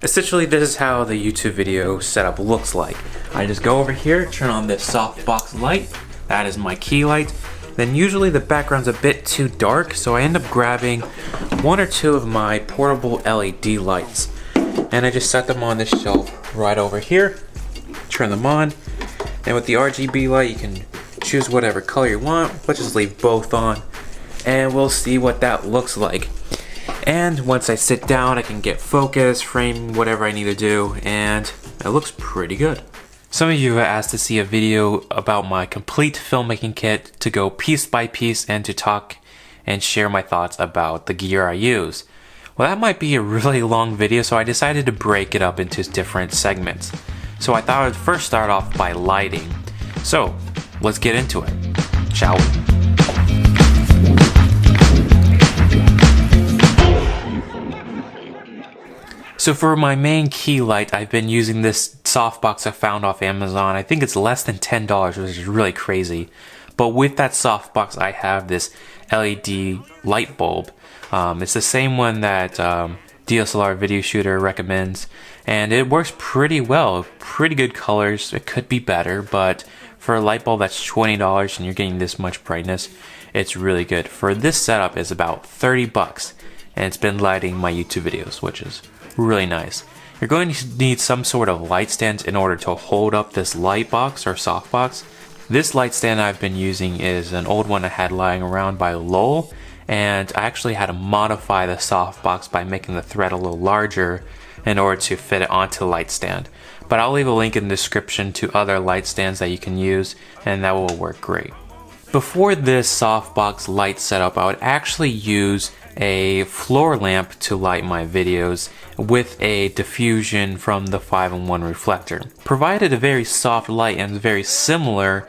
Essentially, this is how the YouTube video setup looks like. I just go over here, turn on this softbox light. That is my key light. Then usually the background's a bit too dark, so I end up grabbing one or two of my portable LED lights. And I just set them on this shelf right over here. Turn them on. And with the RGB light, you can choose whatever color you want. Let's just leave both on. And we'll see what that looks like. And once I sit down, I can get focus, frame whatever I need to do, and it looks pretty good. Some of you have asked to see a video about my complete filmmaking kit to go piece by piece and to talk and share my thoughts about the gear I use. Well, that might be a really long video, so I decided to break it up into different segments. So I thought I'd first start off by lighting. So let's get into it, shall we? So for my main key light, I've been using this softbox I found off Amazon. I think it's less than $10, which is really crazy. But with that softbox, I have this LED light bulb. It's the same one that DSLR video shooter recommends, and it works pretty well. Pretty good colors. It could be better, but for a light bulb that's $20 and you're getting this much brightness, it's really good. For this setup, it's about $30, and it's been lighting my YouTube videos, which is really nice. You're going to need some sort of light stand in order to hold up this light box or softbox. This light stand I've been using is an old one I had lying around by Lowell, and I actually had to modify the softbox by making the thread a little larger in order to fit it onto the light stand. But I'll leave a link in the description to other light stands that you can use, and that will work great. Before this softbox light setup, I would actually use a floor lamp to light my videos with a diffusion from the 5-in-1 reflector. Provided a very soft light and very similar,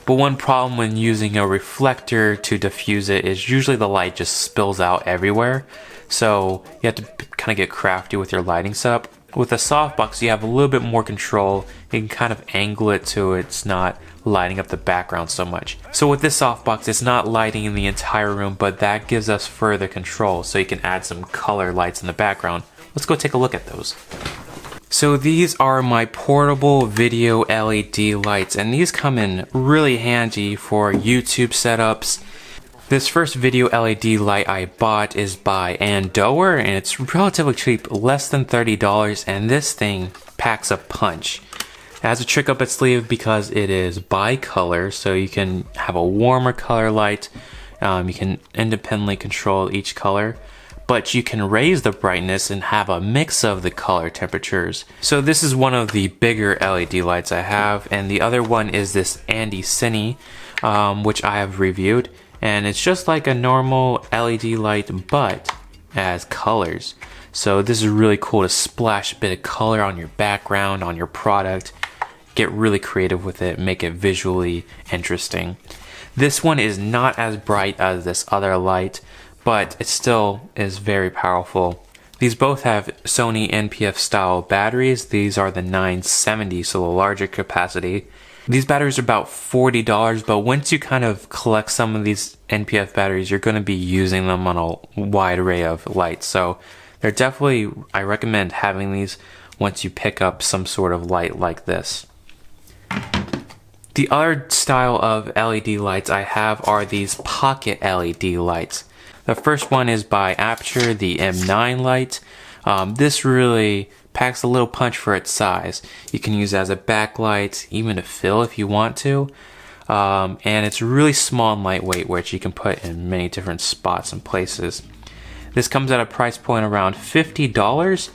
but one problem when using a reflector to diffuse it is usually the light just spills out everywhere. So you have to kind of get crafty with your lighting setup. With a softbox, you have a little bit more control. You can kind of angle it so it's not lighting up the background so much. So with this softbox, it's not lighting in the entire room, but that gives us further control, so you can add some color lights in the background. Let's go take a look at those. So these are my portable video LED lights, and these come in really handy for YouTube setups. This first video LED light I bought is by Andower, and it's relatively cheap, less than $30, and this thing packs a punch. It has a trick up its sleeve because it is bi-color, so you can have a warmer color light. You can independently control each color, but you can raise the brightness and have a mix of the color temperatures. So this is one of the bigger LED lights I have, and the other one is this Andy Cine, which I have reviewed. And it's just like a normal LED light, but it has colors. So this is really cool to splash a bit of color on your background, on your product. Get really creative with it, make it visually interesting. This one is not as bright as this other light, but it still is very powerful. These both have Sony NPF style batteries. These are the 970, so the larger capacity. These batteries are about $40, but once you kind of collect some of these NPF batteries, you're going to be using them on a wide array of lights. So they're definitely, I recommend having these once you pick up some sort of light like this. The other style of LED lights I have are these pocket LED lights. The first one is by Aperture, the M9 light. This really packs a little punch for its size. You can use it as a backlight, even to fill if you want to. And it's really small and lightweight, which you can put in many different spots and places. This comes at a price point around $50.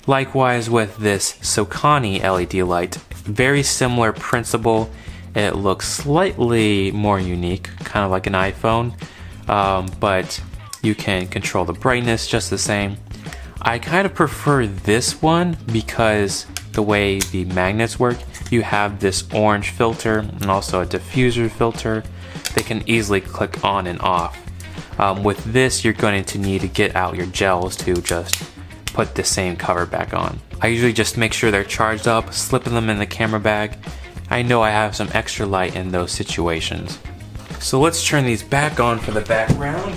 Likewise with this Socani LED light. Very similar principle. It looks slightly more unique, kind of like an iPhone, but you can control the brightness just the same. I kind of prefer this one because the way the magnets work, you have this orange filter and also a diffuser filter. They can easily click on and off. With this, you're going to need to get out your gels to just put the same cover back on. I usually just make sure they're charged up, slipping them in the camera bag. I know I have some extra light in those situations. So let's turn these back on for the background.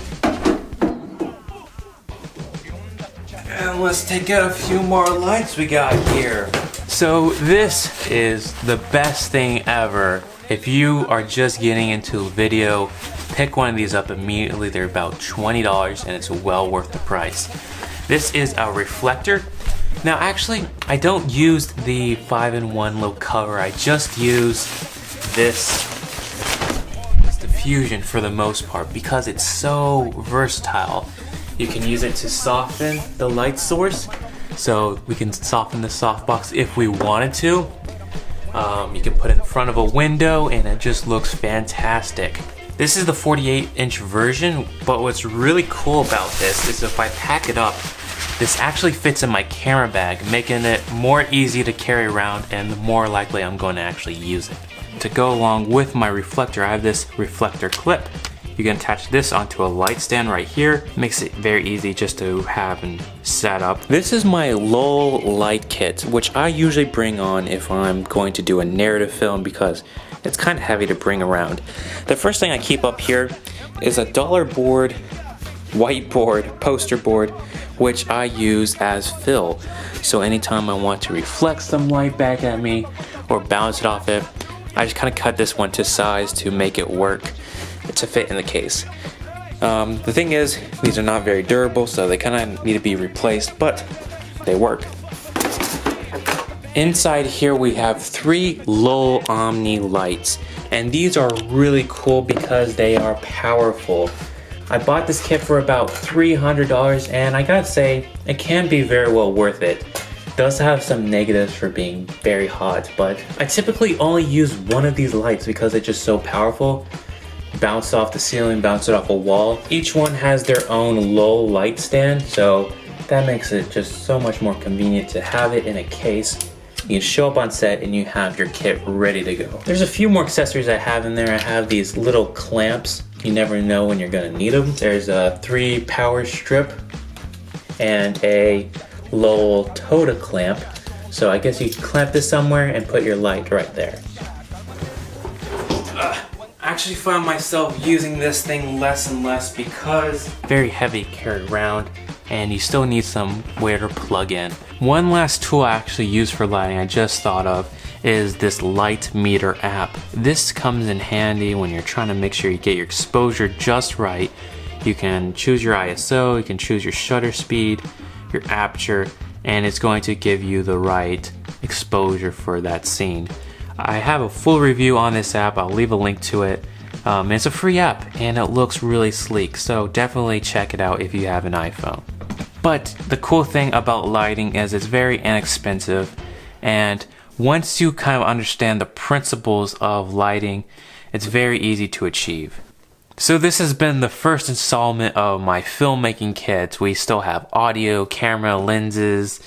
And And let's take out a few more lights we got here. So this is the best thing ever. If you are just getting into video, pick one of these up immediately. They're about $20 and it's well worth the price. This is a Reflector. Now actually, I don't use the 5-in-1 low cover. I just use this diffusion for the most part because it's so versatile. You can use it to soften the light source. So we can soften the softbox if we wanted to. You can put it in front of a window and it just looks fantastic. This is the 48-inch version, but what's really cool about this is if I pack it up, this actually fits in my camera bag, making it more easy to carry around and more likely I'm going to actually use it. To go along with my reflector, I have this reflector clip. You can attach this onto a light stand right here. Makes it very easy just to have and set up. This is my low light kit, which I usually bring on if I'm going to do a narrative film because it's kind of heavy to bring around. The first thing I keep up here is a dollar board, whiteboard, poster board, which I use as fill. So anytime I want to reflect some light back at me or bounce it off it, I just kind of cut this one to size to make it work to fit in the case. The thing is, these are not very durable, so they kind of need to be replaced, but they work. Inside here we have 3 low Omni lights, and these are really cool because they are powerful. I bought this kit for about $300 and I gotta say, it can be very well worth it. It does have some negatives for being very hot, but I typically only use one of these lights because it's just so powerful. Bounce off the ceiling, bounce it off a wall. Each one has their own low light stand, so that makes it just so much more convenient to have it in a case. You can show up on set and you have your kit ready to go. There's a few more accessories I have in there. I have these little clamps. You never know when you're gonna need them. There's a 3 power strip and a low Toda clamp. So I guess you can clamp this somewhere and put your light right there. I actually found myself using this thing less and less because very heavy to carry around and you still need somewhere to plug in. One last tool I actually use for lighting I just thought of is this light meter app. This comes in handy when you're trying to make sure you get your exposure just right. You can choose your ISO, you can choose your shutter speed, your aperture, and it's going to give you the right exposure for that scene. I have a full review on this app. I'll leave a link to it. It's a free app and it looks really sleek, so definitely check it out if you have an iPhone. But the cool thing about lighting is it's very inexpensive, and once you kind of understand the principles of lighting, it's very easy to achieve. So this has been the first installment of my filmmaking kits. We still have audio, camera, lenses,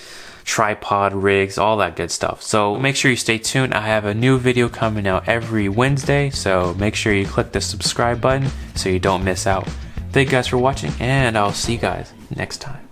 tripod rigs, all that good stuff. So make sure you stay tuned. I have a new video coming out every Wednesday, so make sure you click the subscribe button so you don't miss out. Thank you guys for watching, and I'll see you guys next time.